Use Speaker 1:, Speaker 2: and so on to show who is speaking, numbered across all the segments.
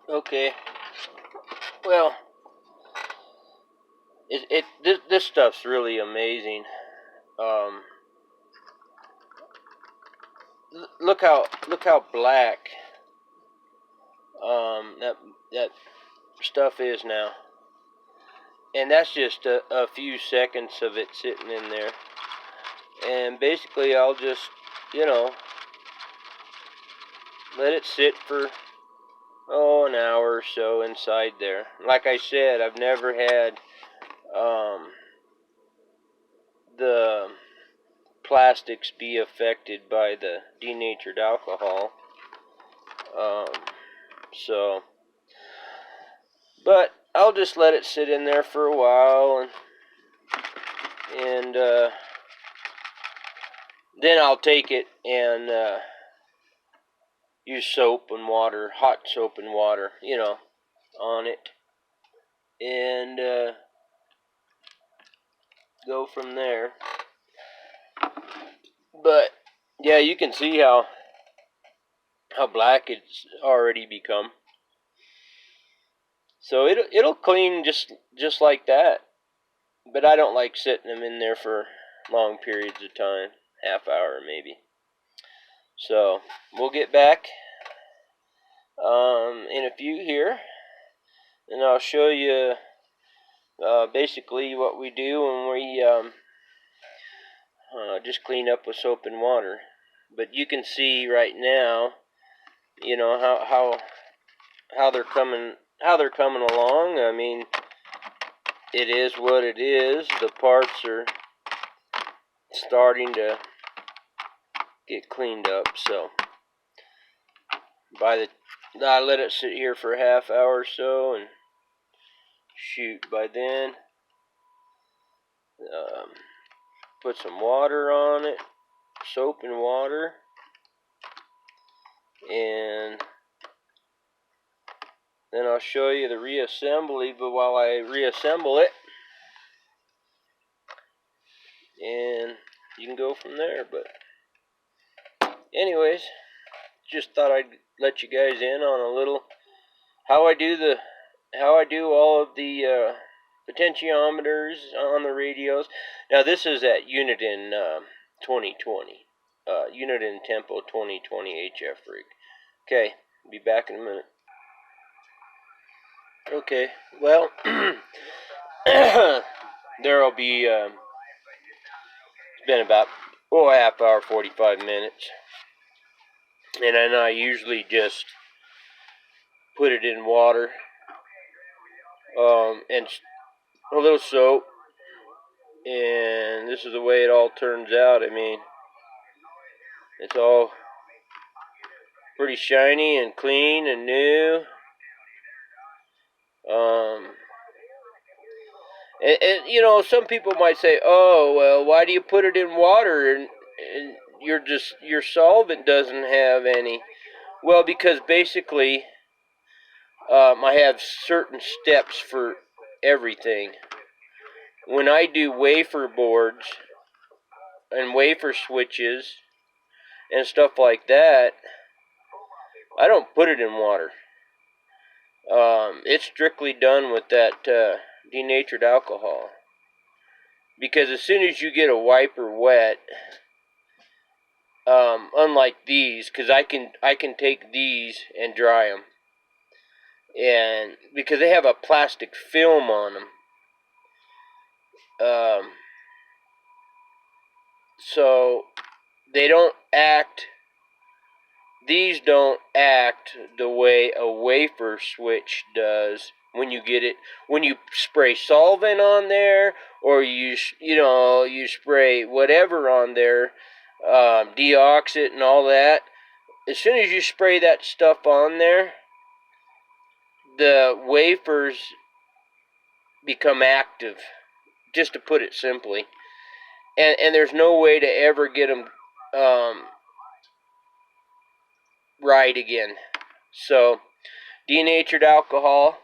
Speaker 1: Okay. Well, this stuff's really amazing. Um, look how black that stuff is now, and that's just a few seconds of it sitting in there. And basically, I'll just let it sit for an hour or so inside there. Like I said, I've never had the plastics be affected by the denatured alcohol. Um, so, but I'll just let it sit in there for a while, and then I'll take it and use soap and water, hot soap and water, on it, and go from there. But yeah, you can see how black it's already become. So it'll clean just like that. But I don't like sitting them in there for long periods of time, half hour maybe. So we'll get back in a few here, and I'll show you basically what we do when we just clean up with soap and water. But you can see right now, how they're coming along. I mean, it is what it is. The parts are starting to get cleaned up. So I let it sit here for a half hour or so, and shoot, by then put some water on it, soap and water, and then I'll show you the reassembly. But while I reassemble it, and you can go from there. But anyways, just thought I'd let you guys in on a little how I do all of the potentiometers on the radios. Now this is at Uniden 2020, Uniden Tempo 2020 HF rig. Okay, be back in a minute. Okay, well, there'll be it's been about half hour, 45 minutes, and then I usually just put it in water, and a little soap, and this is the way it all turns out. I mean, it's all pretty shiny and clean and new. And some people might say, "Oh, well, why do you put it in water and your solvent doesn't have any?" Well, because basically, I have certain steps for everything. When I do wafer boards and wafer switches and stuff like that, I don't put it in water. It's strictly done with that denatured alcohol. Because as soon as you get a wiper wet, unlike these, because I can take these and dry them, and because they have a plastic film on them, so they don't act. These don't act the way a wafer switch does when you spray solvent on there, or you spray whatever on there, deoxit and all that. As soon as you spray that stuff on there, the wafers become active, just to put it simply, and there's no way to ever get them right again. So denatured alcohol,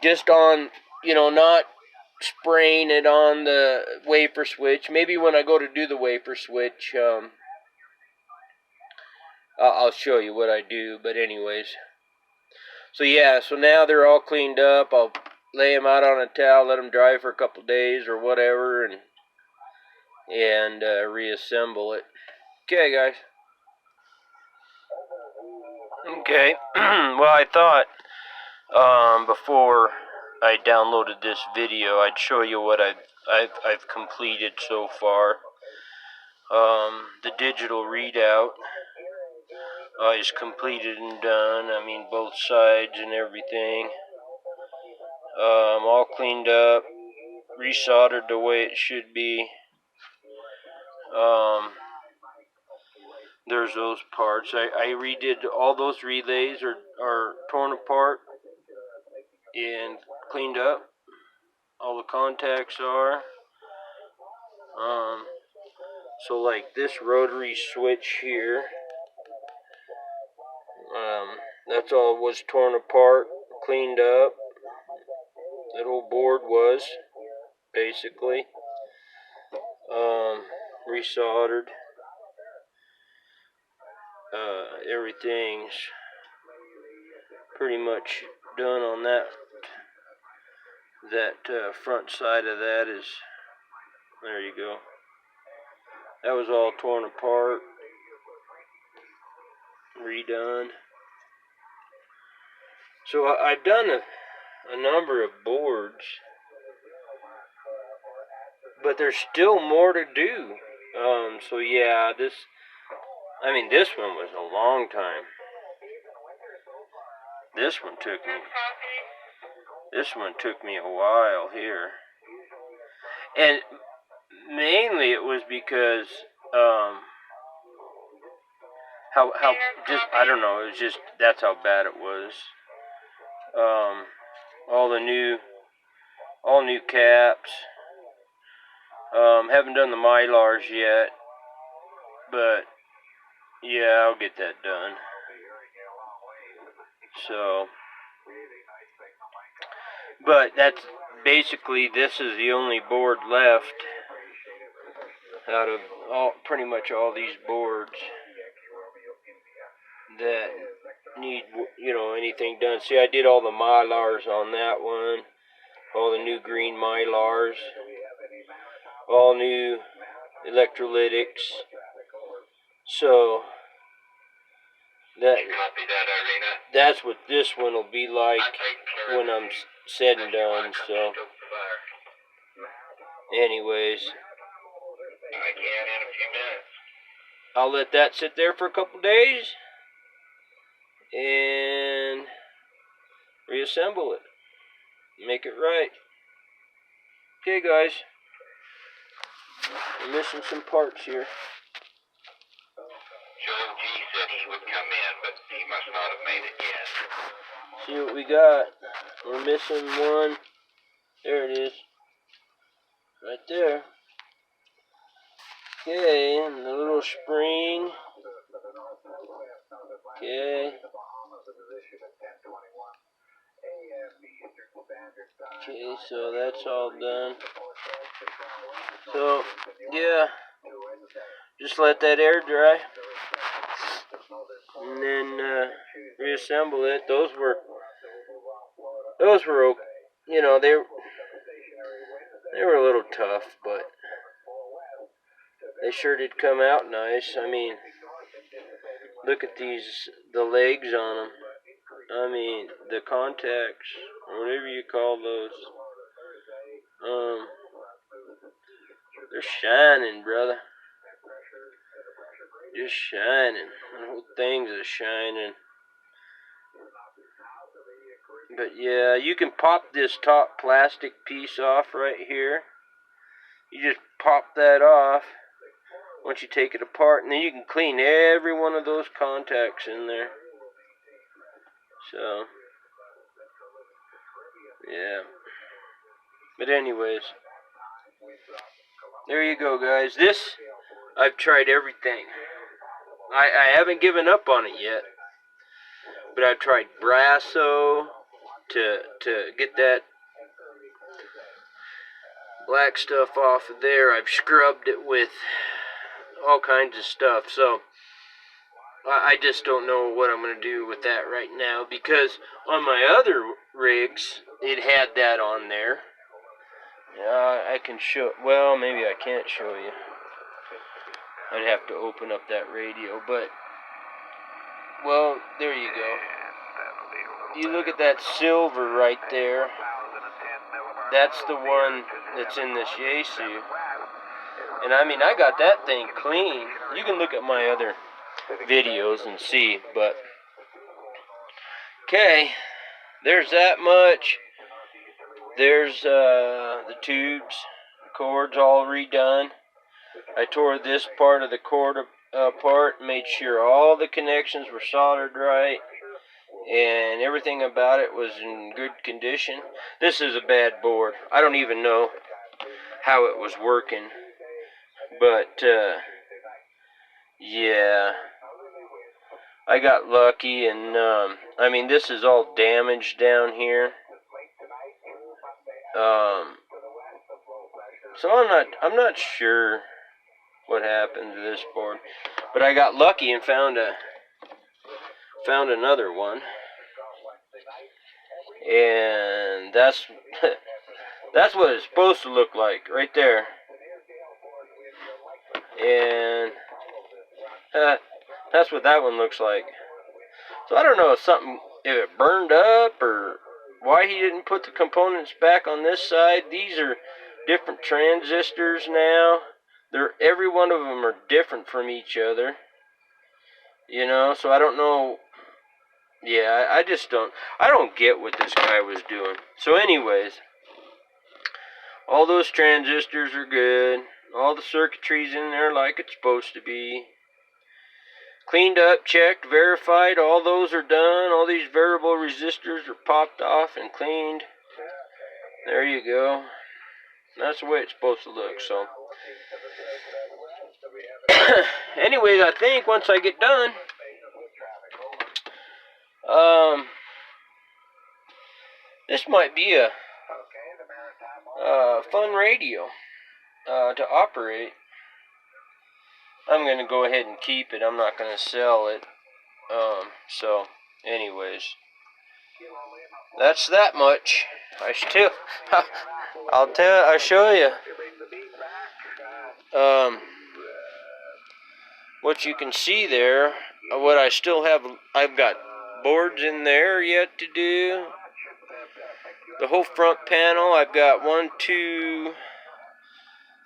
Speaker 1: just on, not spraying it on the wafer switch. Maybe when I go to do the wafer switch, I'll show you what I do. But anyways, So yeah, so now they're all cleaned up. I'll lay them out on a towel, let them dry for a couple days or whatever, and reassemble it. Okay, guys. Okay. Well, I thought before I downloaded this video, I'd show you what I've completed so far. The digital readout is completed and done. I mean, both sides and everything. All cleaned up, resoldered the way it should be. There's those parts. I redid all those relays are torn apart and cleaned up. All the contacts are. So like this rotary switch here, that's all was torn apart, cleaned up. That old board was, basically. Resoldered. Everything's pretty much done on that. That front side of that is, there you go. That was all torn apart, redone. So I've done a number of boards, but there's still more to do. So yeah, this one was a long time. This one took me a while here. And mainly it was because, how just, I don't know, it was just, that's how bad it was. All new caps. Haven't done the Mylars yet, but yeah, I'll get that done. So, but that's basically, this is the only board left out of pretty much all these boards that need, anything done. See, I did all the Mylars on that one, all the new green Mylars, all new electrolytics. So that's what this one will be like when I'm said and done. So anyways, I'll let that sit there for a couple days and reassemble it, make it right. Okay, guys, we're missing some parts here.
Speaker 2: Joe G said he would come in, but he must not have made it yet.
Speaker 1: See what we got. We're missing one. There it is. Right there. Okay, and the little spring. Okay. Okay, so that's all done. So, yeah. Just let that air dry. And then reassemble it. Those were they were a little tough, but they sure did come out nice. I mean, look at the legs on them. I mean, the contacts, or whatever you call those. They're shining, brother. Just shining. The whole thing's a shining. But yeah, you can pop this top plastic piece off right here. You just pop that off once you take it apart, and then you can clean every one of those contacts in there. So, yeah. But anyways, there you go, guys. I've tried everything. I haven't given up on it yet. But I've tried Brasso to get that black stuff off of there. I've scrubbed it with all kinds of stuff. So, I just don't know what I'm going to do with that right now, because on my other rigs, it had that on there. I can show, well, maybe I can't show you. I'd have to open up that radio, but, well, there you go. You look at that silver right there. That's the one that's in this Yaesu. And I mean, I got that thing clean. You can look at my other videos and see, but okay, there's that much. There's the tubes, cords all redone. I tore this part of the cord apart, made sure all the connections were soldered right, and everything about it was in good condition. This is a bad board. I don't even know how it was working, but yeah, I got lucky, and I mean, this is all damaged down here. So I'm not sure what happened to this board, but I got lucky and found another one, and that's that's what it's supposed to look like right there. And that's what that one looks like. So I don't know if it burned up or why he didn't put the components back on this side. These are different transistors now. Every one of them are different from each other. You know, so I don't know. Yeah, I don't get what this guy was doing. So anyways, all those transistors are good. All the circuitry's in there like it's supposed to be. Cleaned up, checked, verified, all those are done. All these variable resistors are popped off and cleaned. There you go. That's the way it's supposed to look, so. Anyways, I think once I get done, this might be a fun radio to operate. I'm going to go ahead and keep it. I'm not going to sell it. So, anyways, that's that much. I'll show you. What you can see there, what I still have, I've got boards in there yet to do. The whole front panel, I've got 1, 2,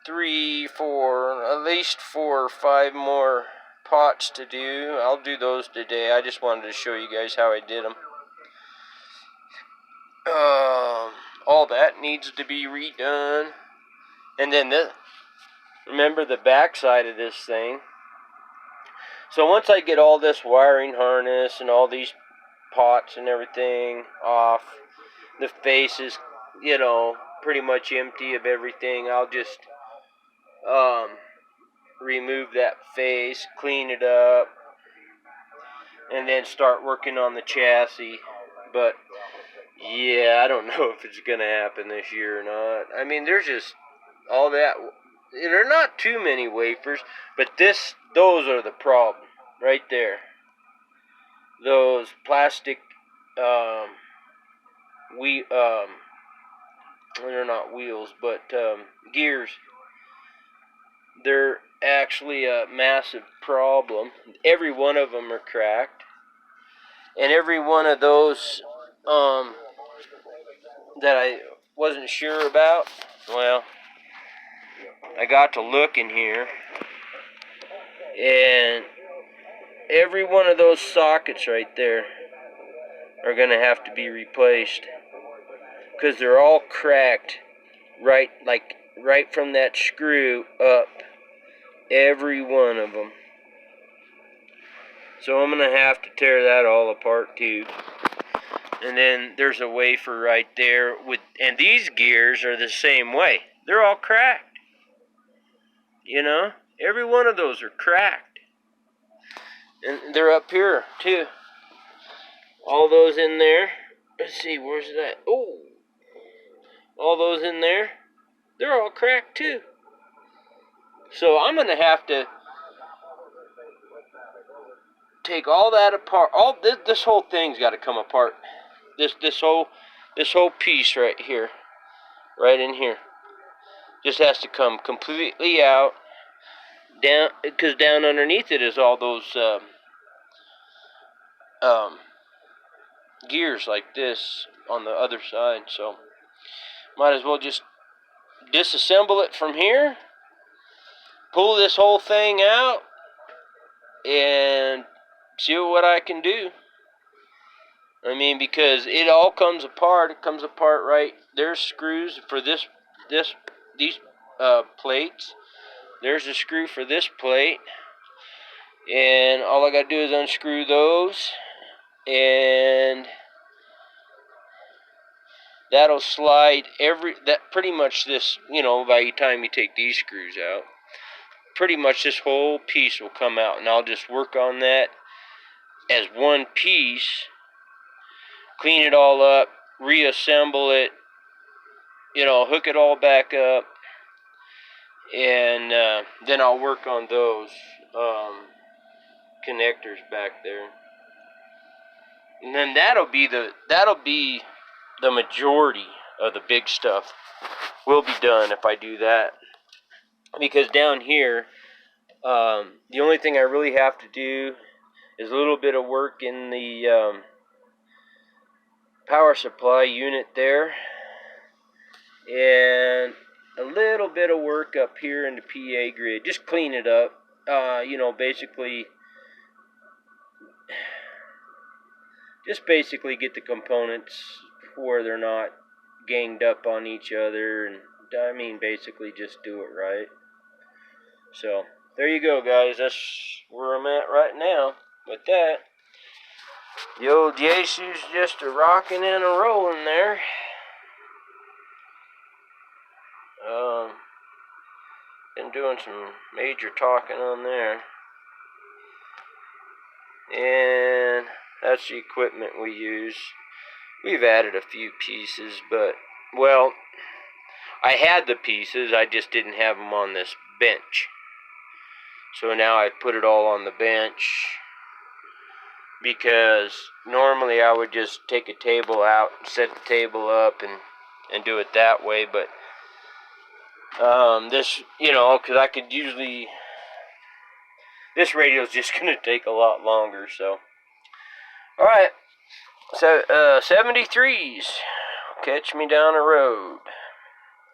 Speaker 1: 3, 4, at least 4 or 5 more pots to do. I'll do those today. I just wanted to show you guys how I did them. All that needs to be redone. And then remember the back side of this thing. So once I get all this wiring harness and all these pots and everything off, the face is, you know, pretty much empty of everything, I'll just remove that face, clean it up, and then start working on the chassis. But yeah, I don't know if it's gonna happen this year or not. I mean, there's just all that. There are not too many wafers, but those are the problem right there. Those plastic they're not wheels, but gears. They're actually a massive problem. Every one of them are cracked, and every one of those that I wasn't sure about, well, I got to look in here, and every one of those sockets right there are going to have to be replaced, because they're all cracked right from that screw up, every one of them. So I'm going to have to tear that all apart too. And then there's a wafer right there and these gears are the same way. They're all cracked. You know, every one of those are cracked. And they're up here too. All those in there. Let's see, where's that? Oh, all those in there, they're all cracked too. So I'm going to have to take all that apart. All this whole thing's got to come apart. This whole piece right here, right in here, just has to come completely out. Down, because down underneath it is all those gears like this on the other side. So might as well just disassemble it from here, pull this whole thing out, and see what I can do. I mean, because it all comes apart. It comes apart right. There's screws for these plates. There's a screw for this plate, and all I gotta do is unscrew those, and that'll slide pretty much this, by the time you take these screws out, pretty much this whole piece will come out, and I'll just work on that as one piece, clean it all up, reassemble it, hook it all back up, and then I'll work on those connectors back there, and then that'll be the majority of the big stuff will be done if I do that. Because down here, the only thing I really have to do is a little bit of work in the power supply unit there, and a little bit of work up here in the PA grid. Just clean it up, basically get the components where they're not ganged up on each other, and basically just do it right. So there you go, guys. That's where I'm at right now with that. The old Jesu's just a rocking and a rolling there. Been doing some major talking on there. And that's the equipment we use. We've added a few pieces, but, well, I had the pieces, I just didn't have them on this bench. So now I put it all on the bench, because normally I would just take a table out and set the table up and do it that way, but this, because I could usually, this radio's just going to take a lot longer, so. Alright, so 73s, catch me down the road.